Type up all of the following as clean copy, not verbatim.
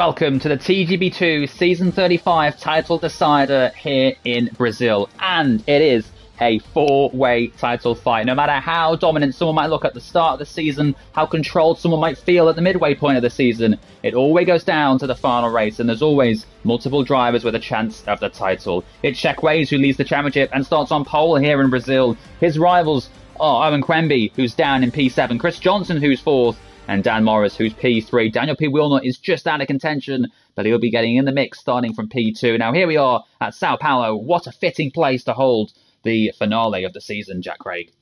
Welcome to the TGB2 Season 35 title decider here in Brazil. And it is a four-way title fight. No matter how dominant someone might look at the start of the season, how controlled someone might feel at the midway point of the season, it always goes down to the final race, and there's always multiple drivers with a chance of the title. It's Chequays who leads the championship and starts on pole here in Brazil. His rivals are Owen Quemby, who's down in P7, Chris Johnson, who's fourth, and Dan Morris, who's P3. Daniel P. Wilnut is just out of contention, but he'll be getting in the mix starting from P2. Now, here we are at Sao Paulo. What a fitting place to hold the finale of the season, Jack Craig.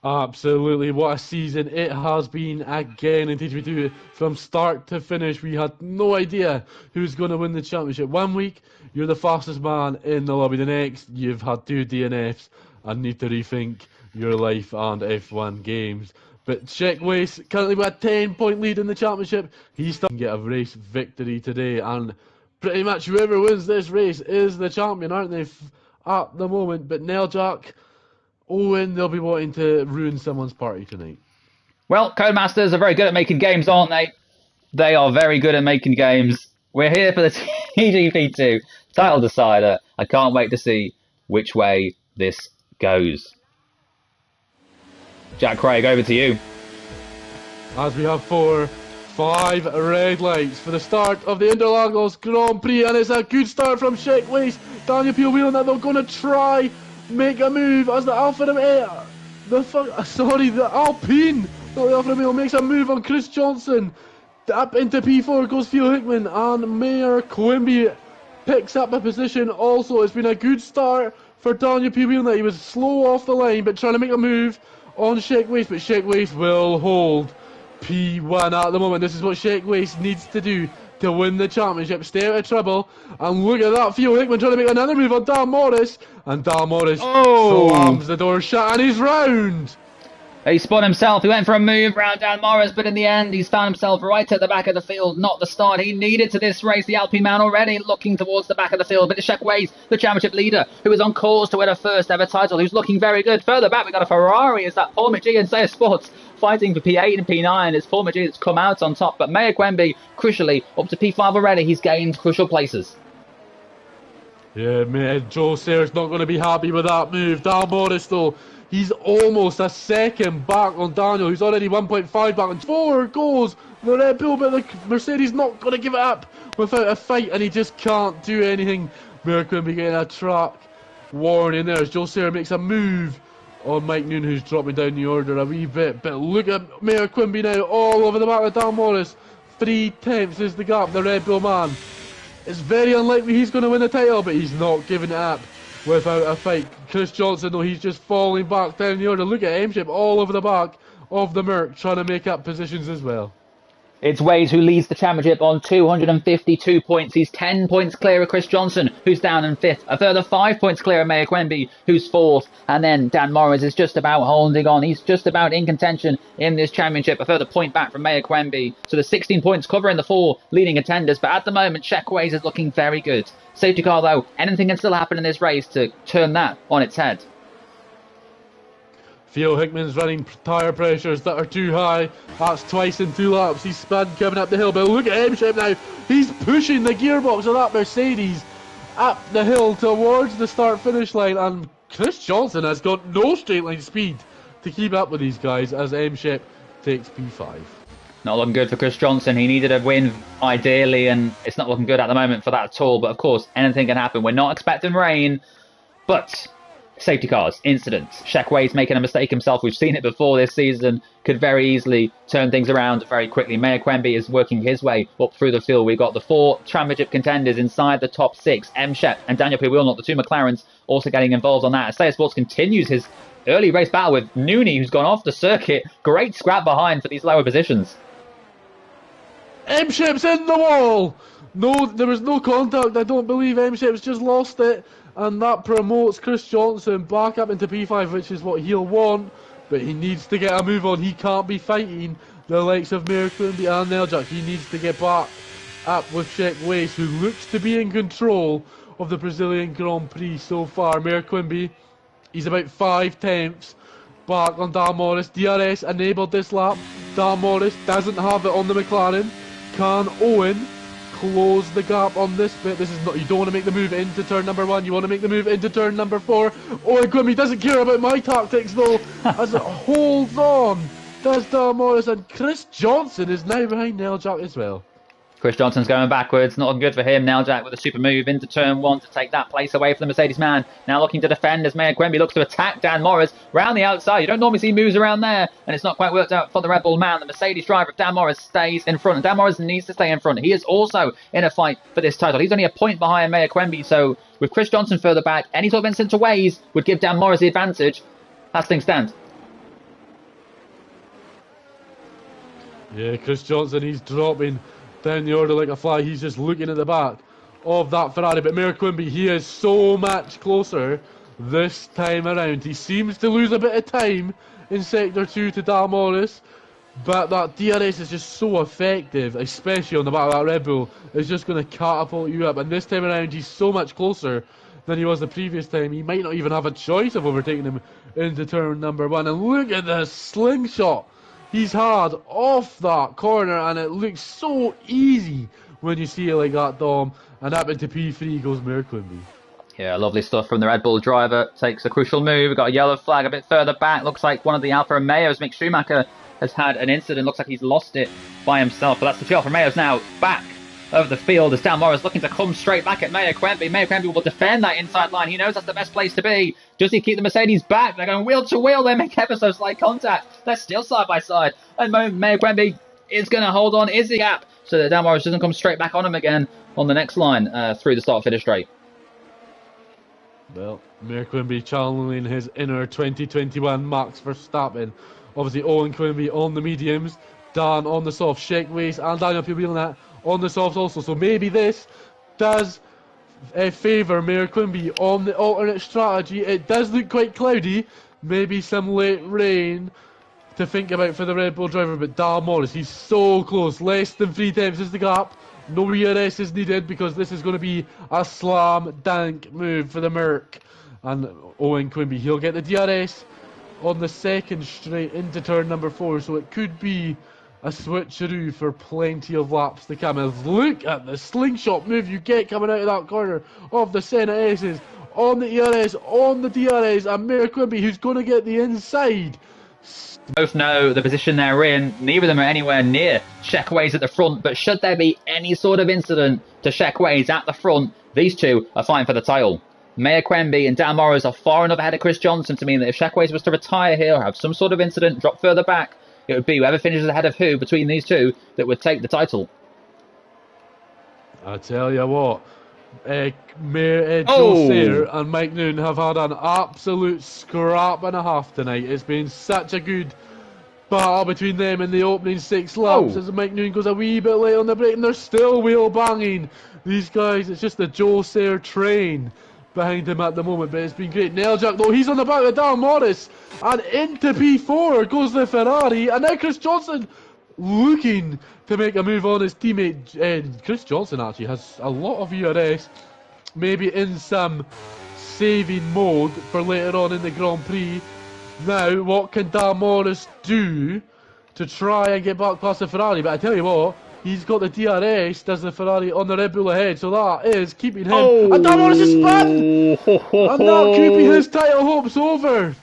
Absolutely, what a season it has been again in TGB2. From start to finish, we had no idea who's going to win the championship. 1 week, you're the fastest man in the lobby. The next, you've had 2 DNFs and need to rethink your life and F1 games. But Chequays currently with a 10-point lead in the championship. He's starting to get a race victory today, and pretty much whoever wins this race is the champion, aren't they, at the moment? But Nell, Jack, Owen, they'll be wanting to ruin someone's party tonight. Well, Codemasters are very good at making games, aren't they? They are very good at making games. We're here for the TGP2 title decider. I can't wait to see which way this goes. Jack Craig, over to you. As we have 5 red lights for the start of the Interlagos Grand Prix, and it's a good start from Chequays. Daniel P. Wilnut that they're going to try make a move as the Alpine, the Alpine, not the Alfa Romeo, makes a move on Chris Johnson. Up into P4 goes Theo Hickman, and Mayor Quimby picks up a position also. It's been a good start for Daniel P. Wilnut. He was slow off the line, but trying to make a move on Chequays, but Chequays will hold P1 at the moment. This is what Chequays needs to do to win the championship, stay out of trouble. And look at that, Theo Hickman trying to make another move on Dan Morris, and Dan Morris slams the door shut, and he's round. He spun himself. He went for a move round Dan Morris, but in the end, he's found himself right at the back of the field. Not the start he needed to this race. The Alpine man already looking towards the back of the field. But it's Chequays, the championship leader, who is on course to win a first ever title, who's looking very good. Further back, we've got a Ferrari. Is that Paul McGee and Sayer Sports fighting for P8 and P9? It's Paul McGee that's come out on top. But Mayor Quemby, crucially, up to P5 already. He's gained crucial places. Yeah, man, Joe Sayer's not going to be happy with that move. Dan Morris, though, he's almost a second back on Daniel, who's already 1.5 back. And 4 goes the Red Bull, but the Mercedes not going to give it up without a fight, and he just can't do anything. Mayor Quimby getting a track warning there as Joe Sayer makes a move on Mike Noon, who's dropping down the order a wee bit. But look at Mayor Quimby now, all over the back of Dan Morris. 3/10 is the gap, the Red Bull man. It's very unlikely he's going to win the title, but he's not giving it up without a fight. Chris Johnson, though, he's just falling back down the order. Look at M-Ship all over the back of the Merc, trying to make up positions as well. It's Ways who leads the championship on 252 points. He's 10 points clear of Chris Johnson, who's down in 5th. A further 5 points clear of Mayor Quemby, who's 4th. And then Dan Morris is just about holding on. He's just about in contention in this championship. A further point back from Mayor Quemby. So there's 16 points covering the 4 leading contenders. But at the moment, Chequays is looking very good. Safety car, though, anything can still happen in this race to turn that on its head. Theo Hickman's running tyre pressures that are too high. That's twice in 2 laps. He's spun coming up the hill, but look at M-Ship now. He's pushing the gearbox of that Mercedes up the hill towards the start-finish line, and Chris Johnson has got no straight line speed to keep up with these guys as M-Ship takes P5. Not looking good for Chris Johnson. He needed a win, ideally, and it's not looking good at the moment for that at all. But, of course, anything can happen. We're not expecting rain, but safety cars, incidents. Chequays making a mistake himself. We've seen it before this season. Could very easily turn things around very quickly. Mayor Quemby is working his way up through the field. We've got the 4 championship contenders inside the top 6. M-Shep and Daniel P. Wilnut, the 2 McLarens, also getting involved on that. As Sayer Sports continues his early race battle with Nooney, who's gone off the circuit. Great scrap behind for these lower positions. M-Ship's in the wall! No, there was no contact. I don't believe M-Ship's just lost it. And that promotes Chris Johnson back up into P5, which is what he'll want. But he needs to get a move on. He can't be fighting the likes of Mayor Quimby and Neljak. He needs to get back up with Chequays, who looks to be in control of the Brazilian Grand Prix so far. Mayor Quimby, he's about 5/10 back on Dan Morris. DRS enabled this lap. Dan Morris doesn't have it on the McLaren. Can Owen close the gap on this bit? This is not, you don't want to make the move into turn number 1, you want to make the move into turn number 4. Owen Quimby doesn't care about my tactics though, as it holds on. Does Dan Morris, and Chris Johnson is now behind Neljak as well. Chris Johnson's going backwards, not good for him. Neljak with a super move into turn 1 to take that place away from the Mercedes man. Now looking to defend as Mayor Quimby looks to attack Dan Morris round the outside. You don't normally see moves around there, and it's not quite worked out for the Red Bull man. The Mercedes driver, Dan Morris, stays in front, and Dan Morris needs to stay in front. He is also in a fight for this title. He's only a point behind Mayor Quimby, so with Chris Johnson further back, any sort of incident to Waze would give Dan Morris the advantage. As things stand. Yeah, Chris Johnson, he's dropping down the order like a fly. He's just looking at the back of that Ferrari. But Mayor Quimby, he is so much closer this time around. He seems to lose a bit of time in Sector 2 to Dan Morris. But that DRS is just so effective, especially on the back of that Red Bull. It's just going to catapult you up. And this time around, he's so much closer than he was the previous time. He might not even have a choice of overtaking him into turn number 1. And look at the slingshot he's had off that corner, and it looks so easy when you see it like that, Dom. And up into P3 goes Mayor Quimby. Yeah, lovely stuff from the Red Bull driver. Takes a crucial move. We've got a yellow flag a bit further back. Looks like one of the Alfa Romeos, Mick Schumacher, has had an incident. Looks like he's lost it by himself. But that's the two Alfa Romeos now back over the field as Dan Morris looking to come straight back at Mayor Quimby. Mayor Quimby will defend that inside line. He knows that's the best place to be. Does he keep the Mercedes back? They're going wheel to wheel. They make ever so slight contact. They're still side by side. And Mayor Quimby is going to hold on. Is the gap so that Dan Morris doesn't come straight back on him again on the next line through the start-finish straight. Well, Mayor Quimby channeling his inner 2021 Max Verstappen. Obviously, Owen Quimby on the mediums, Dan on the soft, Sheck Waste and Daniel Piwilnat on the softs also. So maybe this does favour Mayor Quimby on the alternate strategy. It does look quite cloudy. Maybe some late rain to think about for the Red Bull driver. But Dan Morris, he's so close. Less than 3 tenths is the gap. No ERS is needed because this is going to be a slam dunk move for the Merc. And Owen Quimby, he'll get the DRS on the second straight into turn number 4. So it could be a switcheroo for plenty of laps to come. And look at the slingshot move you get coming out of that corner of the Senna S's. On the ERS, on the DRS, and Mayor Quimby, who's going to get the inside. Both know the position they're in. Neither of them are anywhere near Sheck Waze at the front, but should there be any sort of incident to Sheck Waze at the front, these two are fighting for the title. Mayor Quimby and Dan Morris are far enough ahead of Chris Johnson to mean that if Sheck Waze was to retire here or have some sort of incident, drop further back, it would be whoever finishes ahead of who between these two that would take the title. I tell you what, Mayor Joe Sayer and Mike Noon have had an absolute scrap and a half tonight. It's been such a good battle between them in the opening 6 laps as Mike Noon goes a wee bit late on the brake, and they're still wheel banging. These guys, it's just the Joe Sayer train behind him at the moment, but it's been great. Neljak though, he's on the back of Dan Morris, and into P4 goes the Ferrari, and now Chris Johnson looking to make a move on his teammate. Chris Johnson actually has a lot of ERS, maybe in some saving mode for later on in the Grand Prix. Now, what can Dan Morris do to try and get back past the Ferrari? But I tell you what, he's got the DRS, does the Ferrari on the Red Bull ahead, so that is keeping him. And Dan Morris is spun! And that could be his title hopes over.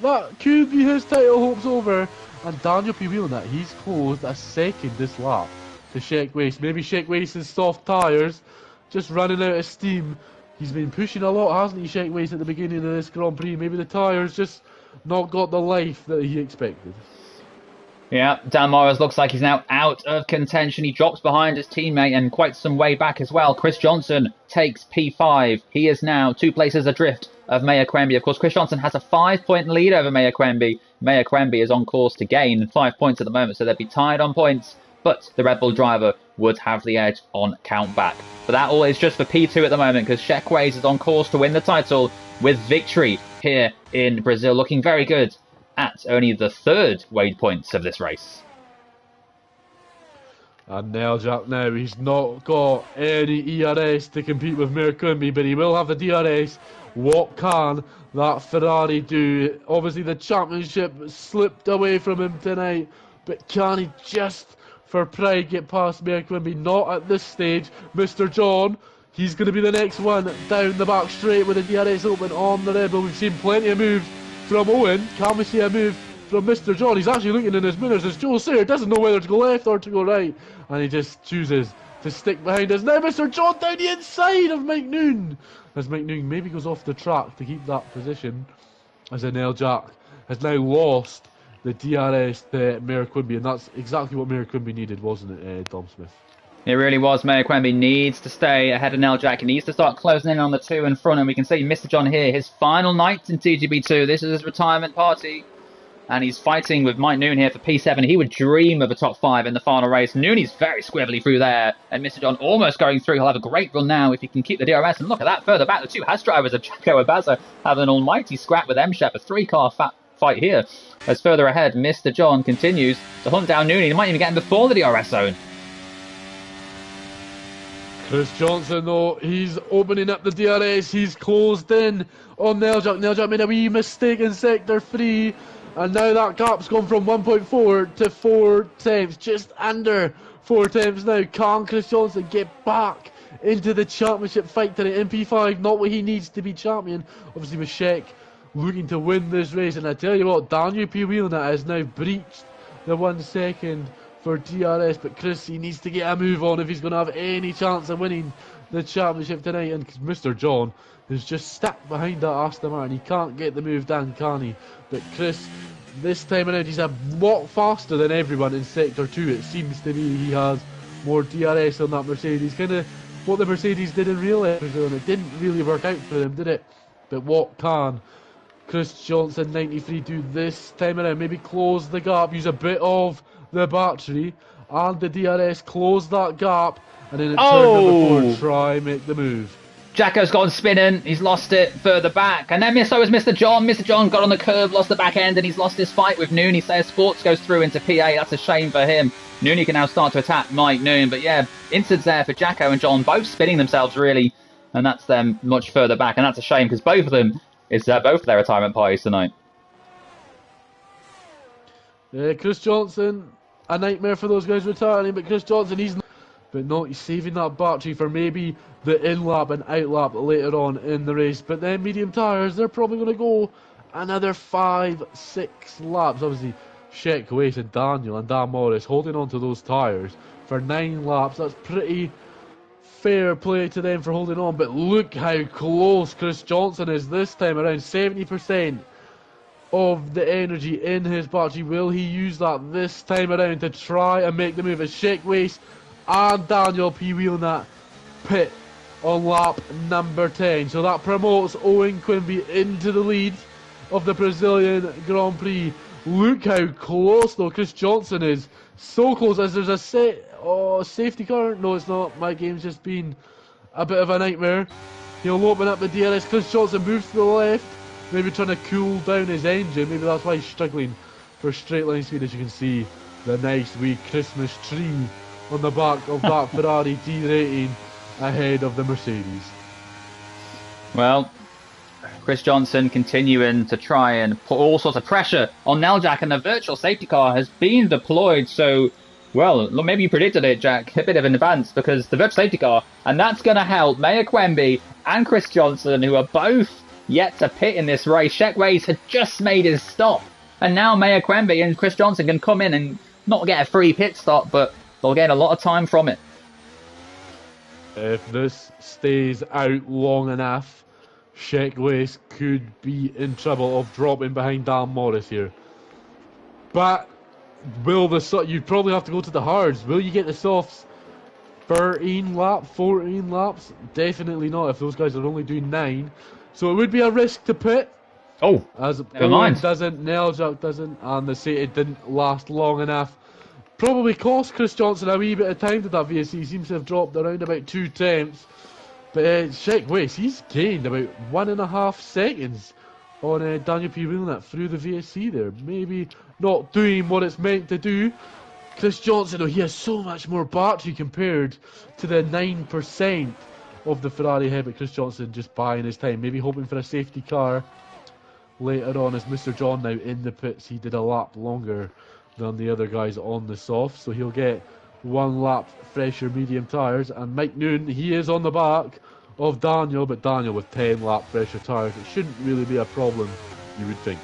That could be his title hopes over. And Daniel Piwilnat, he's closed a second this lap to Sheck Waste. Maybe Sheck Waste's soft tyres just running out of steam. He's been pushing a lot, hasn't he, Sheck Waste, at the beginning of this Grand Prix. Maybe the tyres just not got the life that he expected. Yeah, Dan Morris looks like he's now out of contention. He drops behind his teammate and quite some way back as well. Chris Johnson takes P5. He is now 2 places adrift of Mayor Quimby. Of course, Chris Johnson has a 5-point lead over Mayor Quimby. Mayor Quimby is on course to gain 5 points at the moment, so they'd be tied on points. But the Red Bull driver would have the edge on count back. But that all is just for P2 at the moment, because Sheck Waze is on course to win the title with victory here in Brazil, looking very good at only the 3rd weighed points of this race. And Neljak now, he's not got any ERS to compete with Mayor Quimby, but he will have the DRS. What can that Ferrari do? Obviously the championship slipped away from him tonight, but can he just for Pride get past Mayor Quimby? Not at this stage. Mr. John, he's going to be the next one down the back straight with the DRS open on the Red Bull. We've seen plenty of moves from Owen. Can we see a move from Mr. John? He's actually looking in his mirrors as Joe Sayer doesn't know whether to go left or to go right, and he just chooses to stick behind us. Now Mr. John down the inside of Mike Noon, as Mike Noon maybe goes off the track to keep that position, as Anel Jack has now lost the DRS to Mayor Quimby, and that's exactly what Mayor Quimby needed, wasn't it, Dom Smith? It really was. Mayor Quimby needs to stay ahead of Nell Jack. He needs to start closing in on the two in front, and we can see Mr. John here, his final night in TGB2. This is his retirement party, and he's fighting with Mike Noon here for P7. He would dream of a top 5 in the final race. Nooney's very squibbly through there, and Mr. John almost going through. He'll have a great run now if he can keep the DRS, and look at that further back. The two Haas drivers of Jacko and Baza have an almighty scrap with M-Shep, a 3-car fight here. As further ahead, Mr. John continues to hunt down Nooney. He might even get him before the DRS zone. Chris Johnson, though, he's opening up the DRS. He's closed in on Neljak. Neljak made a wee mistake in sector 3, and now that gap's gone from 1.4 to 4 tenths, just under 4 tenths now. Can Chris Johnson get back into the championship fight today in P5? Not what he needs to be champion. Obviously, with Sheck looking to win this race, and I tell you what, Daniel P. Whelan has now breached the 1 second for DRS, but Chris, he needs to get a move on if he's going to have any chance of winning the championship tonight. And Mr. John is just stuck behind that Aston Martin. He can't get the move done, can he? But Chris, this time around, he's a lot faster than everyone in sector 2. It seems to be he has more DRS on that Mercedes. Kind of what the Mercedes did in real episode, and it didn't really work out for them, did it? But what can Chris Johnson 93 do this time around? Maybe close the gap, use a bit of the battery and the DRS, close that gap, and then in turn number 4 try make the move. Jacko's gone spinning, he's lost it further back, and then so has Mr. John. Mr. John got on the curve, lost the back end, and he's lost his fight with Noon. He says Sports goes through into PA. That's a shame for him. Nooney can now start to attack Mike Noon, but yeah, incidents there for Jacko and John, both spinning themselves really, and that's them much further back, and that's a shame because both of them is both of their retirement parties tonight. Yeah, Chris Johnson, a nightmare for those guys retiring, but Chris Johnson, he's saving that battery for maybe the in-lap and out-lap later on in the race. But then medium tyres, they're probably going to go another 5-6 laps. Obviously, Sheck, Wace and Daniel and Dan Morris holding on to those tyres for 9 laps. That's pretty fair play to them for holding on, but look how close Chris Johnson is this time around. 70% of the energy in his battery. Will he use that this time around to try and make the move? As Sheck Wace and Daniel P. Whelan that pit on lap number 10. So that promotes Owen Quimby into the lead of the Brazilian Grand Prix. Look how close though Chris Johnson is. So close, as there's a safety car. No, it's not. My game's just been a bit of a nightmare. He'll open up the DRS. Chris Johnson moves to the left, maybe trying to cool down his engine. Maybe that's why he's struggling for straight line speed. As you can see, the nice wee Christmas tree on the back of that Ferrari D-rating ahead of the Mercedes. Well, Chris Johnson continuing to try and put all sorts of pressure on Neljak, and the virtual safety car has been deployed. So, well, maybe you predicted it, Jack, a bit of an advance, because the virtual safety car, and that's going to help Mayor Quimby and Chris Johnson, who are both yet to pit in this race. Sheck Ways had just made his stop, and now Mayor Quimby and Chris Johnson can come in and not get a free pit stop, but they'll get a lot of time from it. If this stays out long enough, Sheck Wace could be in trouble of dropping behind Dan Morris here. But you'd probably have to go to the hards. Will you get the softs 13 laps, 14 laps? Definitely not if those guys are only doing 9. So it would be a risk to pit. Oh, as never mind. Doesn't, Neljak doesn't, and the safety didn't last long enough. Probably cost Chris Johnson a wee bit of time to that VSC. He seems to have dropped around about 2 tenths. But Sheck Wace, he's gained about 1.5 seconds on Daniel P. Whelan through the VSC there. Maybe not doing what it's meant to do. Chris Johnson, though, he has so much more battery compared to the 9% of the Ferrari head. But Chris Johnson just buying his time, maybe hoping for a safety car later on. As Mr. John now in the pits, he did a lap longer than the other guys on the soft, so he'll get 1 lap fresher medium tyres. And Mike Noon, he is on the back of Daniel, but Daniel with 10 lap fresher tyres. It shouldn't really be a problem, you would think.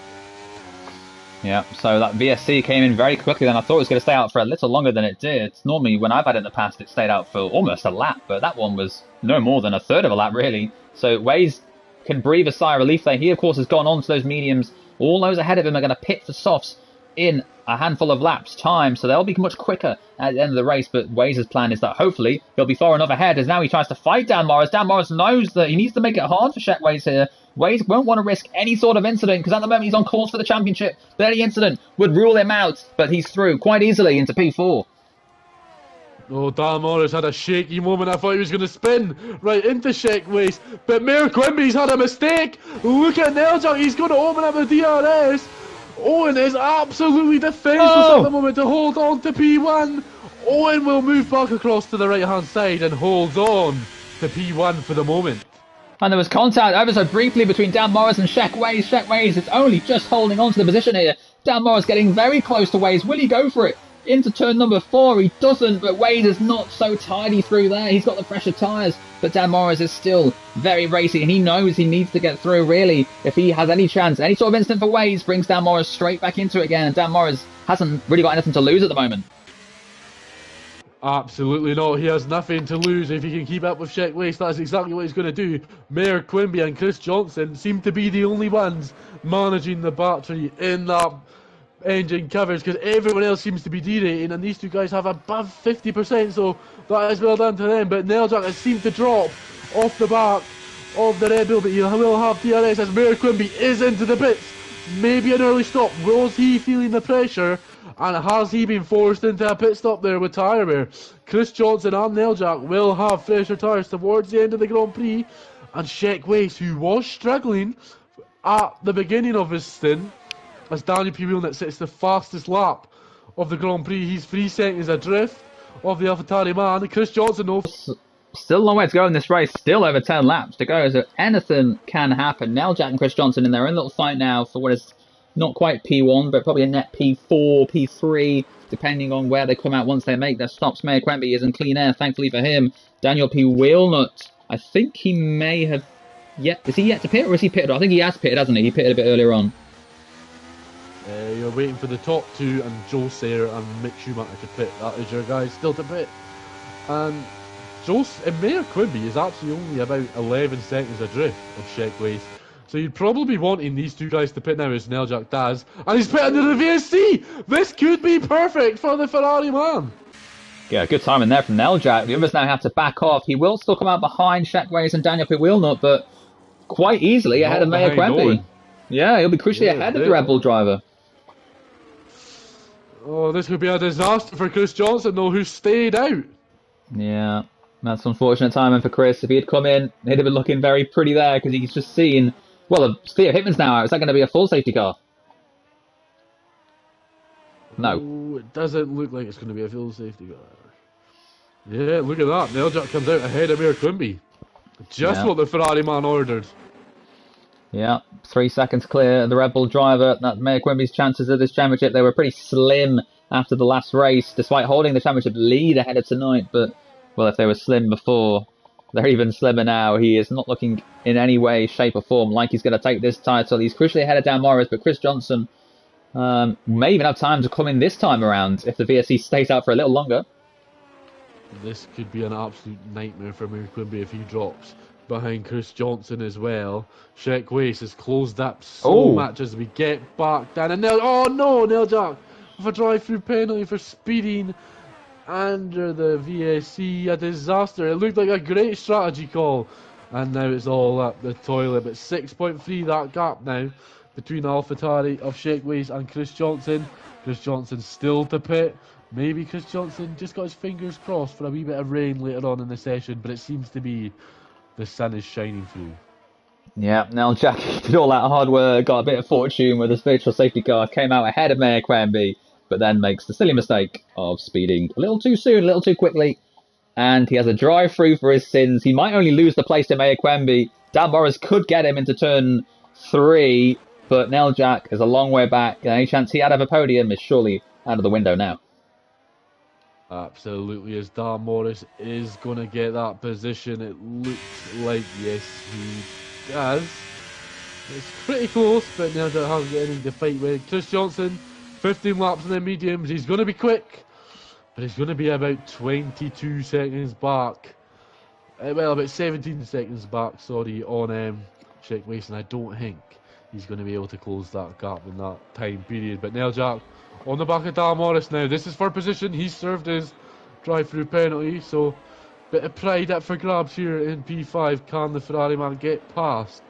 Yeah, so that VSC came in very quickly then. I thought it was going to stay out for a little longer than it did. Normally, when I've had it in the past, it stayed out for almost a lap, but that one was no more than a third of a lap, really. So Waze can breathe a sigh of relief there. He, of course, has gone on to those mediums. All those ahead of him are going to pit for softs in a handful of laps' time, so they'll be much quicker at the end of the race. But Waze's plan is that hopefully he'll be far enough ahead as now he tries to fight Dan Morris. Dan Morris knows that he needs to make it hard for Shaq Waze here. Waze won't want to risk any sort of incident because at the moment he's on course for the championship. But any incident would rule him out, but he's through quite easily into P4. Oh, Dan Morris had a shaky moment. I thought he was going to spin right into Shaq Waze. But Mayor Quimby's had a mistake. Look at Neljak. He's going to open up the DRS. Owen is absolutely defenseless at the moment to hold on to P1. Owen will move back across to the right hand side and holds on to P1 for the moment. And there was contact ever so briefly between Dan Morris and Shaq Waze. Shaq Waze is only just holding on to the position here. Dan Morris getting very close to Waze. Will he go for it? Into turn number 4, he doesn't, but Waze is not so tidy through there. He's got the fresher tyres, but Dan Morris is still very racy, and he knows he needs to get through, really. If he has any chance, any sort of instant for Waze brings Dan Morris straight back into it again, and Dan Morris hasn't really got anything to lose at the moment. Absolutely not. He has nothing to lose if he can keep up with Shaq Waze. That's exactly what he's going to do. Mayor Quimby and Chris Johnson seem to be the only ones managing the battery in that engine covers because everyone else seems to be derating, and these two guys have above 50%, so that is well done to them. But Neljak has seemed to drop off the back of the Red Bull, but he will have DRS as Mayor Quimby is into the pits. Maybe an early stop. Was he feeling the pressure, and has he been forced into a pit stop there with tyre wear? Chris Johnson and Neljak will have fresher tyres towards the end of the Grand Prix, and Shaq Waze, who was struggling at the beginning of his stint, as Daniel P. Wheelnut sits the fastest lap of the Grand Prix. He's 3 seconds adrift of the AlphaTauri man. Chris Johnson, though, still a long way to go in this race. Still over 10 laps to go, so anything can happen. Neljak and Chris Johnson in their own little fight now for what is not quite P1, but probably a net P4, P3, depending on where they come out once they make their stops. Mayor Quimby is in clean air, thankfully for him. Daniel P. Wheelnut, I think he may have is he yet to pit, or is he pitted? I think he has pitted, hasn't he? He pitted a bit earlier on. You're waiting for the top 2 and Joe Sayer and Mick Schumacher to pit. That is your guys still to pit. And Mayor Quimby is actually only about 11 seconds adrift of Shaq Waze. So you'd probably be wanting these two guys to pit now as Neljak does. And he's pitting into the VSC! This could be perfect for the Ferrari man! Yeah, good timing there from Neljak. The others now have to back off. He will still come out behind Shaq Waze and Daniel P. Wheelnut, but quite easily ahead of Mayor Quimby. Yeah, he'll be crucially ahead of the Red Bull driver. Oh, this could be a disaster for Chris Johnson, though, who stayed out. Yeah, that's unfortunate timing for Chris. If he had come in, he'd have been looking very pretty there because he's just seen... Well, Theo Hitman's now out. Is that going to be a full safety car? No. Oh, it doesn't look like it's going to be a full safety car. Yeah, look at that. Neljak comes out ahead of Mayor Quimby. Just what the Ferrari man ordered. Yeah, 3 seconds clear. The Red Bull driver, that Mayor Quimby's chances of this championship, they were pretty slim after the last race, despite holding the championship lead ahead of tonight. But, well, if they were slim before, they're even slimmer now. He is not looking in any way, shape or form like he's going to take this title. He's crucially ahead of Dan Morris, but Chris Johnson may even have time to come in this time around if the VSC stays out for a little longer. This could be an absolute nightmare for Mayor Quimby if he drops behind Chris Johnson as well. Shaq Waze has closed up so much as we get back down. And oh no, Neljak with a drive-through penalty for speeding under the VSC. A disaster. It looked like a great strategy call. And now it's all up the toilet. But 6.3 that gap now between AlphaTauri of Shaq Waze and Chris Johnson. Chris Johnson still to pit. Maybe Chris Johnson just got his fingers crossed for a wee bit of rain later on in the session, but it seems to be the sun is shining through. Yeah, Neljak did all that hard work, got a bit of fortune with his virtual safety car, came out ahead of Mayor Quimby, but then makes the silly mistake of speeding a little too soon, a little too quickly, and he has a drive-through for his sins. He might only lose the place to Mayor Quimby. Dan Morris could get him into turn 3, but Neljak is a long way back, and any chance he had of a podium is surely out of the window now. Absolutely, as Dan Morris is going to get that position. It looks like, yes, he does. It's pretty close, but now that hasn't got anything to fight with. Chris Johnson, 15 laps in the mediums. He's going to be quick, but he's going to be about 22 seconds back. Well, about 17 seconds back, sorry, on Check Mason. I don't think he's going to be able to close that gap in that time period. But Neil Jack on the back of Dan Morris now. This is for position. He served his drive-through penalty, so bit of pride up for grabs here in P5. Can the Ferrari man get past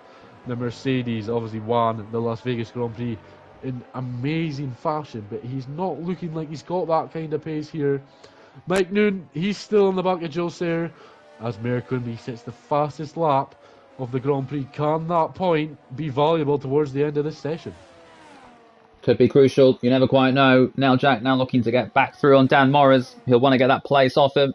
the Mercedes? Obviously won the Las Vegas Grand Prix in amazing fashion, but he's not looking like he's got that kind of pace here. Mike Noon, he's still on the back of Joe Sayer as Mayor Quimby sets the fastest lap of the Grand Prix. Can that point be valuable towards the end of this session? Could be crucial. You never quite know. Now Jack now looking to get back through on Dan Morris. He'll want to get that place off him.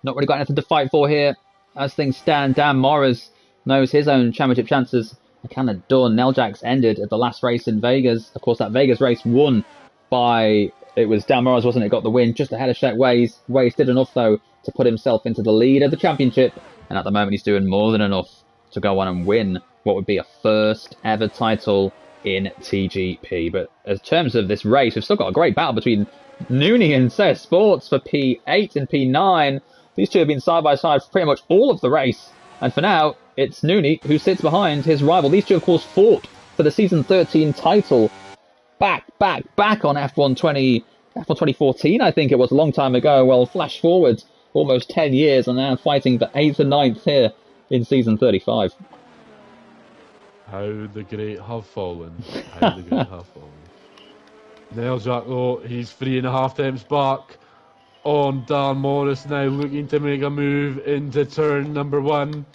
Not really got anything to fight for here. As things stand, Dan Morris knows his own championship chances are kind of done. Neiljack's ended at the last race in Vegas. Of course, that Vegas race won by... It was Dan Morris, wasn't it? Got the win just ahead of Shaq Ways. Ways did enough, though, to put himself into the lead of the championship. And at the moment, he's doing more than enough to go on and win what would be a first ever title in TGP. But in terms of this race, we've still got a great battle between Nooney and Sayer Sports for P8 and P9. These two have been side by side for pretty much all of the race. And for now, it's Nooney who sits behind his rival. These two, of course, fought for the Season 13 title back on F1 2014, I think it was, a long time ago. Well, flash forward almost 10 years and now fighting for 8th and 9th here in Season 35. How the great have fallen. How the great have fallen. Neil Jack, though, he's 3.5 attempts back on Dan Morris now, looking to make a move into turn number 1.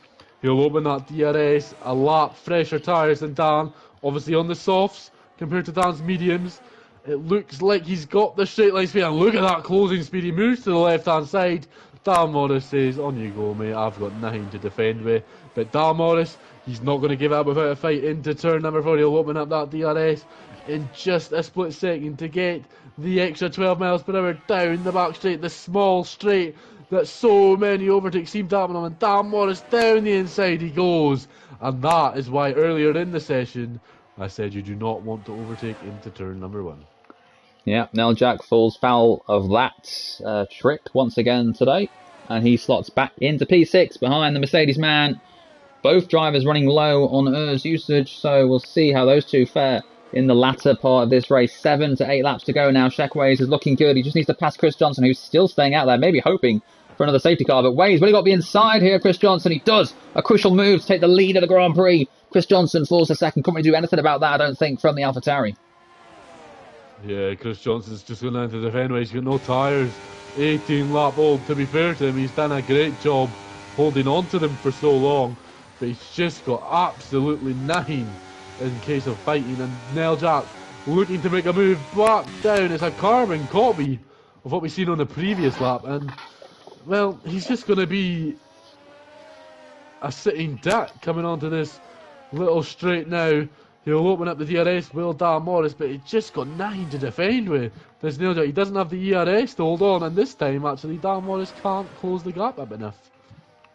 He'll open that DRS a lap fresher tyres than Dan, obviously on the softs compared to Dan's mediums. It looks like he's got the straight line speed, and look at that closing speed. He moves to the left hand side. Dan Morris says, on you go, mate, I've got nothing to defend with. But Dan Morris, he's not going to give up without a fight into turn number 4. He'll open up that DRS in just a split second to get the extra 12 miles per hour down the back straight, the small straight that so many overtakes seem to happen on. And Dan Morris down the inside he goes. And that is why earlier in the session I said you do not want to overtake into turn number 1. Yeah, Neil Jack falls foul of that trick once again today. And he slots back into P6 behind the Mercedes man. Both drivers running low on ERS usage, so we'll see how those two fare in the latter part of this race. 7 to 8 laps to go now. Shaq Ways is looking good. He just needs to pass Chris Johnson, who's still staying out there, maybe hoping for another safety car. But Ways really got to be inside here, Chris Johnson. He does. A crucial move to take the lead of the Grand Prix. Chris Johnson falls to second. Couldn't really do anything about that, I don't think, from the AlphaTauri. Yeah, Chris Johnson's just going down to defend. He's got no tyres. 18 lap old. To be fair to him, he's done a great job holding on to them for so long. But he's just got absolutely nothing in case of fighting. And Neil Jack looking to make a move back down. It's a carbon copy of what we've seen on the previous lap. And, well, he's just going to be a sitting duck coming onto this little straight now. He'll open up the DRS, will Dan Morris, but he's just got nothing to defend with. There's Neil Jack. He doesn't have the ERS to hold on, and this time, actually, Dan Morris can't close the gap up enough.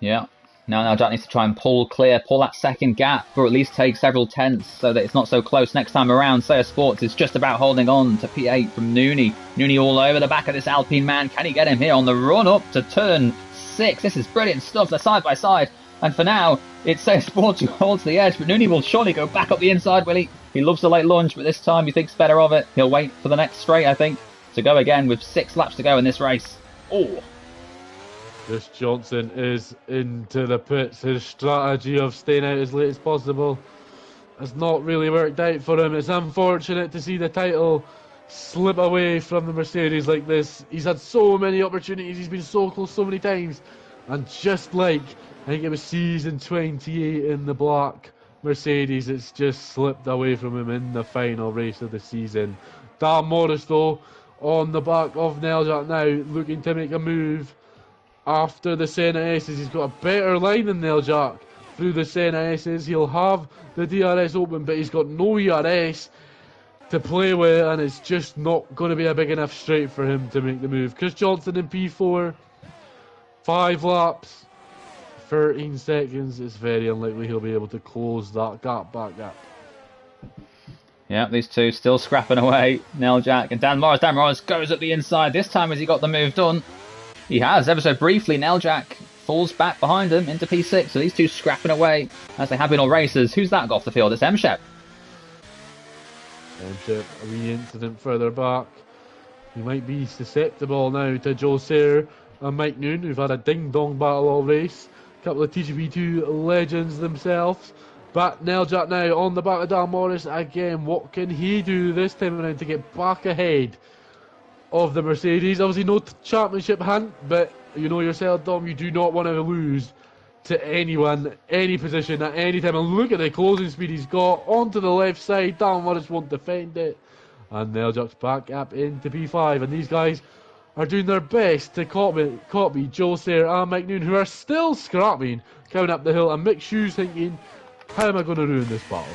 Yeah. Now Jack needs to try and pull that second gap, or at least take several tenths so that it's not so close next time around. Sayer Sports is just about holding on to P8 from Nooney. Nooney all over the back of this Alpine man. Can he get him here on the run up to turn 6? This is brilliant stuff. They're side by side. And for now, it's Sayer Sports who holds the edge, but Nooney will surely go back up the inside, will he? He loves the late lunge, but this time he thinks better of it. He'll wait for the next straight, I think, to go again with 6 laps to go in this race. Oh! Chris Johnson is into the pits. His strategy of staying out as late as possible has not really worked out for him. It's unfortunate to see the title slip away from the Mercedes like this. He's had so many opportunities. He's been so close so many times. And just like, I think it was season 28 in the black Mercedes, it's just slipped away from him in the final race of the season. Dan Morris, though, on the back of Neil Jack now, looking to make a move after the Senna S's. He's got a better line than Neil Jack through the Senna S's. He'll have the DRS open, but he's got no ERS. to play with, and it's just not going to be a big enough straight for him to make the move. Chris Johnson in P4, 5 laps, 13 seconds. It's very unlikely he'll be able to close that gap back up. Yeah, these two still scrapping away. Neljak and Dan Morris. Dan Morris goes up the inside. This time has he got the move done? He has, ever so briefly. Neljak falls back behind him into P6. So these two scrapping away as they have been all races. Who's that got off the field? It's Mshep. Mshep, a wee incident further back. He might be susceptible now to Joe Sayre and Mike Noon, who've had a ding-dong battle all race. A couple of TGP2 legends themselves. But Neljak now on the back of Dan Morris again. What can he do this time around to get back ahead of the Mercedes? Obviously no championship hunt, but you know yourself, Dom, you do not want to lose to anyone, any position at any time. And look at the closing speed he's got onto the left side. Dan Morris won't defend it. And Neljak's back up into P5. And these guys are doing their best to copy Joe Sayre and Mike Noon, who are still scrapping coming up the hill. And Mick Shoes thinking, how am I going to ruin this battle?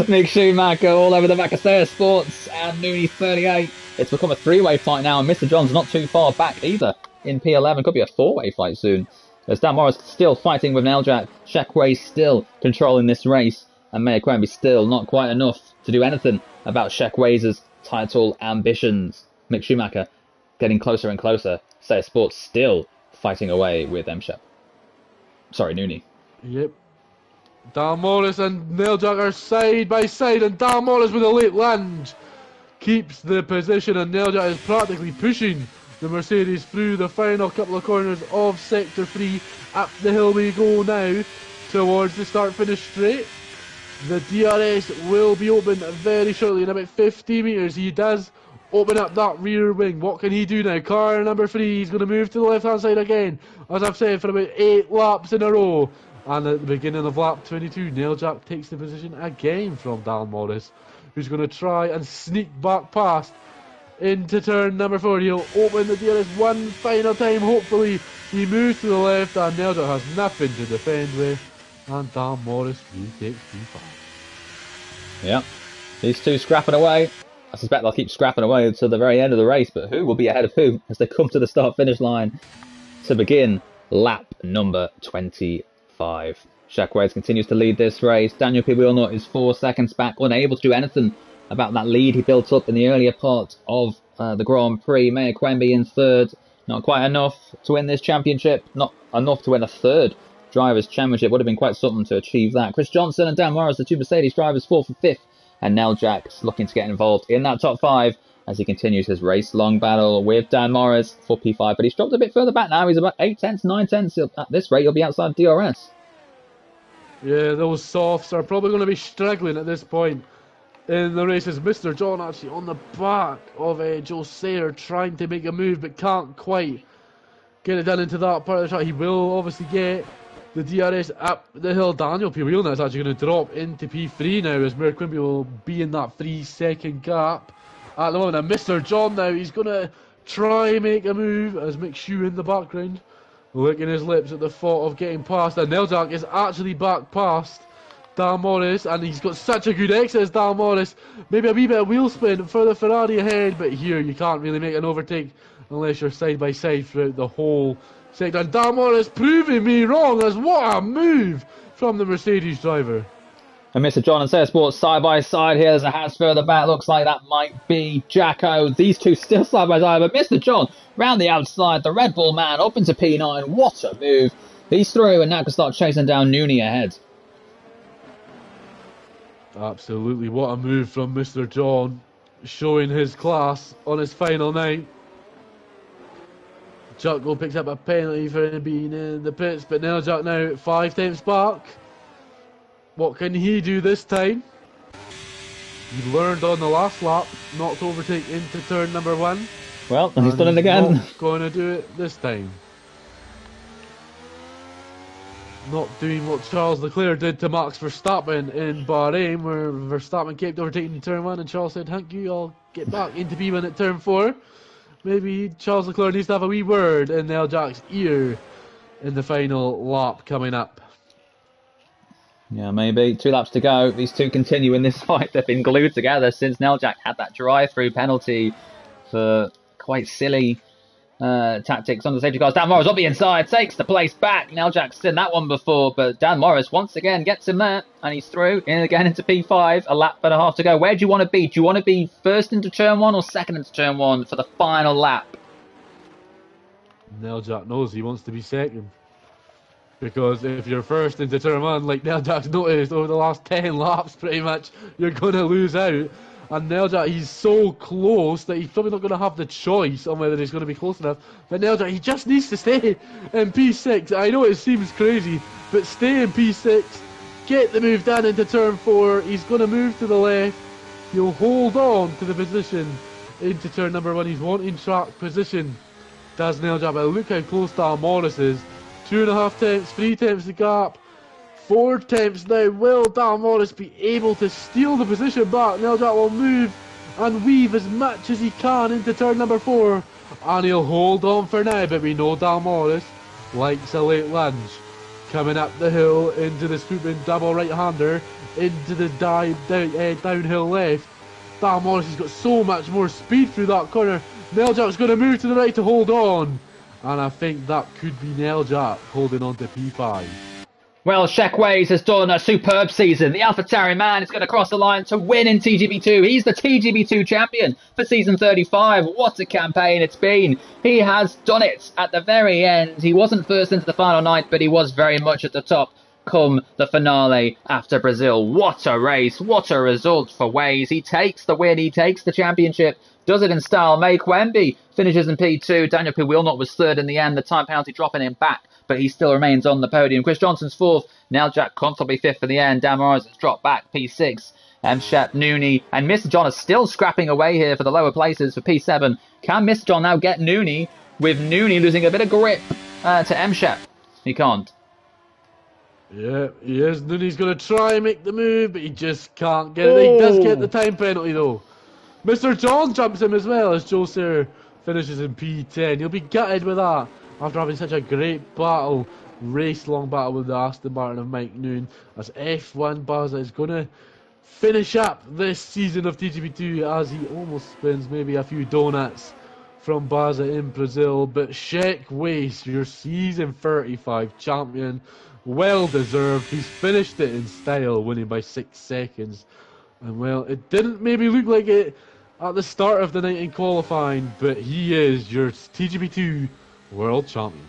Mick Schumacher all over the back of Sayre Sports and Nooney 38. It's become a 3-way fight now, and Mr. John's not too far back either in P11. Could be a 4-way fight soon. As Dan Morris still fighting with Neljak. Sheckway still controlling this race, and Mayor Quamby still not quite enough to do anything about Sheckway's title ambitions. Mick Schumacher getting closer and closer. Sayre Sports still fighting away with Mshep. Sorry, Nooney. Yep. Dan Morris and Neljak are side by side, and Dan Morris with a late lunge keeps the position, and Neljak is practically pushing the Mercedes through the final couple of corners of Sector 3. Up the hill we go now towards the start-finish straight. The DRS will be open very shortly in about 50 metres. He does open up that rear wing. What can he do now? Car number 3, he's going to move to the left-hand side again, as I've said, for about 8 laps in a row. And at the beginning of lap 22, Neljak takes the position again from Dan Morris, who's going to try and sneak back past into turn number 4. He'll open the DRS one final time, hopefully. He moves to the left, and Neljak has nothing to defend with. And Dan Morris retakes P5. Yeah, these two scrapping away. I suspect they'll keep scrapping away to the very end of the race, but who will be ahead of who as they come to the start-finish line to begin lap number 25. Shackway continues to lead this race. Daniel P. Wheelnut is 4 seconds back, unable to do anything about that lead he built up in the earlier part of the Grand Prix. Mayor Quamby in third. Not quite enough to win this championship. Not enough to win a third Drivers' Championship. Would have been quite something to achieve that. Chris Johnson and Dan Morris, the two Mercedes drivers, 4th and 5th. And Neljak's looking to get involved in that top 5 as he continues his race-long battle with Dan Morris for P5. But he's dropped a bit further back now. He's about 8 tenths, 9 tenths. At this rate, he'll be outside DRS. Yeah, those softs are probably going to be struggling at this point in the races. Mr. John actually on the back of Joe Sayre trying to make a move but can't quite get it done into that part of the track. He will obviously get the DRS up the hill. Daniel P. Wheelnut is actually going to drop into P3 now as Mayor Quimby will be in that 3-second gap at the moment. And Mr. John now, he's going to try and make a move as Mick Shoe in the background licking his lips at the thought of getting past. And Neljak is actually back past Dan Morris, and he's got such a good exit as Dan Morris. Maybe a wee bit of wheel spin for the Ferrari ahead, but here you can't really make an overtake unless you're side by side throughout the whole sector. And Dan Morris proving me wrong, as what a move from the Mercedes driver. And Mr. John and Sayre Sports side by side here. There's a house further back. Looks like that might be Jacko. These two still side by side. But Mr. John round the outside. The Red Bull man up into P9. What a move. He's through and now can start chasing down Nooney ahead. Absolutely. What a move from Mr. John. Showing his class on his final night. Jacko picks up a penalty for him being in the pits. But Neljak now 5 tenths back. What can he do this time? He learned on the last lap not to overtake into turn number 1. Well, he's done it again. Not going to do it this time. Not doing what Charles Leclerc did to Max Verstappen in Bahrain, where Verstappen kept overtaking in turn 1 and Charles said, thank you, I'll get back into P1 at turn 4. Maybe Charles Leclerc needs to have a wee word in Neljak's ear in the final lap coming up. Yeah, maybe. 2 laps to go. These two continue in this fight. They've been glued together since Neljak had that drive-through penalty for quite silly tactics on the safety cars. Dan Morris on the inside, takes the place back. Neljak's seen that one before, but Dan Morris once again gets him there, and he's through in again into P5. A lap and a half to go. Where do you want to be? Do you want to be first into turn 1 or second into turn 1 for the final lap? Neljak knows he wants to be second. Because if you're first into turn 1, like Neljak's noticed over the last 10 laps pretty much, you're going to lose out. And Neljak, he's so close that he's probably not going to have the choice on whether he's going to be close enough. But Neljak, he just needs to stay in P6. I know it seems crazy, but stay in P6. Get the move down into turn 4. He's going to move to the left. He'll hold on to the position into turn number 1. He's wanting track position. Does Neljak, but look how close Dan Morris is. 2.5 tenths, 3 tenths the gap, 4 tenths now. Will Dan Morris be able to steal the position back? Neljak will move and weave as much as he can into turn number 4, and he'll hold on for now, but we know Dan Morris likes a late lunge. Coming up the hill into the swooping double right-hander, into the downhill left. Dan Morris has got so much more speed through that corner. Neljak's going to move to the right to hold on. And I think that could be Neljak holding on to P5. Well, Shekways has done a superb season. The AlphaTauri man is going to cross the line to win in TGB2. He's the TGB2 champion for season 35. What a campaign it's been. He has done it at the very end. He wasn't first into the final night, but he was very much at the top come the finale after Brazil. What a race. What a result for Ways. He takes the win. He takes the championship. Does it in style. May Quemby finishes in P2. Daniel P. Wilnot was third in the end. The time penalty dropping him back, but he still remains on the podium. Chris Johnson's fourth. Neljak comfortably fifth for the end. Dan Morris has dropped back. P6. Shep, Nooney, and Mr. John are still scrapping away here for the lower places for P7. Can Mr. John now get Nooney, with Nooney losing a bit of grip to Shep? He can't. Yeah, he is. Nooney's going to try and make the move, but he just can't get it. He does get the time penalty though. Mr. John jumps him as well as Joe Sayre finishes in P10. He'll be gutted with that after having such a great battle, race-long battle with the Aston Martin of Mike Noon, as F1 Baza is going to finish up this season of TGB2 as he almost spins maybe a few donuts from Baza in Brazil. But Shek Weiss, your season 35 champion, well deserved. He's finished it in style, winning by 6 seconds. And well, it didn't maybe look like it at the start of the night in qualifying, but he is your TGB2 world champion.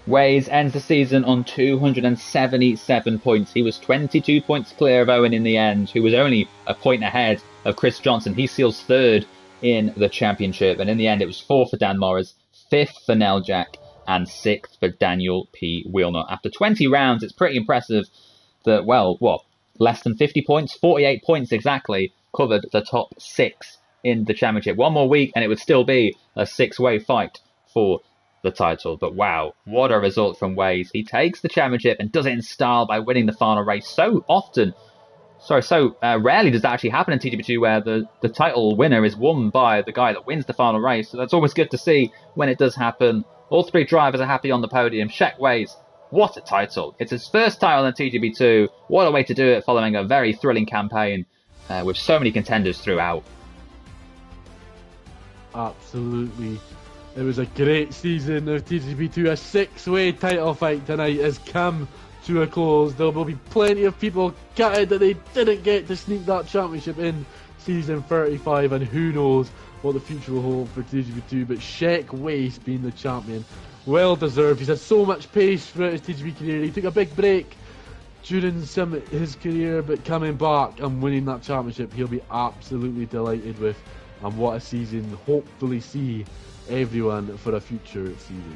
Ways ends the season on 277 points. He was 22 points clear of Owen in the end, who was only a point ahead of Chris Johnson. He seals third in the championship, and in the end it was 4th for Dan Morris, 5th for Neljak, and 6th for Daniel P. Wilnot. After 20 rounds, it's pretty impressive that, well, what, less than 50 points, 48 points exactly, covered the top 6 in the championship. One more week and it would still be a 6-way fight for the title. But wow, what a result from Ways. He takes the championship and does it in style by winning the final race. So rarely does that actually happen in TGB2, where the title winner is won by the guy that wins the final race. So that's always good to see when it does happen. All 3 drivers are happy on the podium. Shek Ways, what a title. It's his first title in TGB2. What a way to do it following a very thrilling campaign with so many contenders throughout. Absolutely. It was a great season of TGB2. A 6-way title fight tonight has come to a close. There will be plenty of people gutted that they didn't get to sneak that championship in season 35, and who knows what the future will hold for TGB2. But Shek Weiss being the champion, well deserved. He's had so much pace throughout his TGB career. He took a big break during his career, but coming back and winning that championship, he'll be absolutely delighted with. And what a season. Hopefully see everyone for a future season.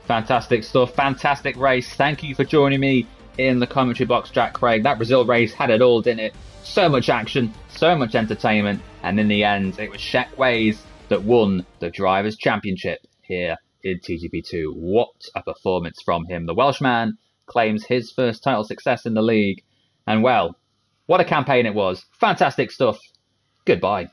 Fantastic stuff. Fantastic race. Thank you for joining me in the commentary box, Jack Craig. That Brazil race had it all, didn't it? So much action, so much entertainment, and in the end, it was Shek Weiss that won the Drivers' Championship here in TGB2. What a performance from him. The Welshman claims his first title success in the league. And well, what a campaign it was. Fantastic stuff. Goodbye.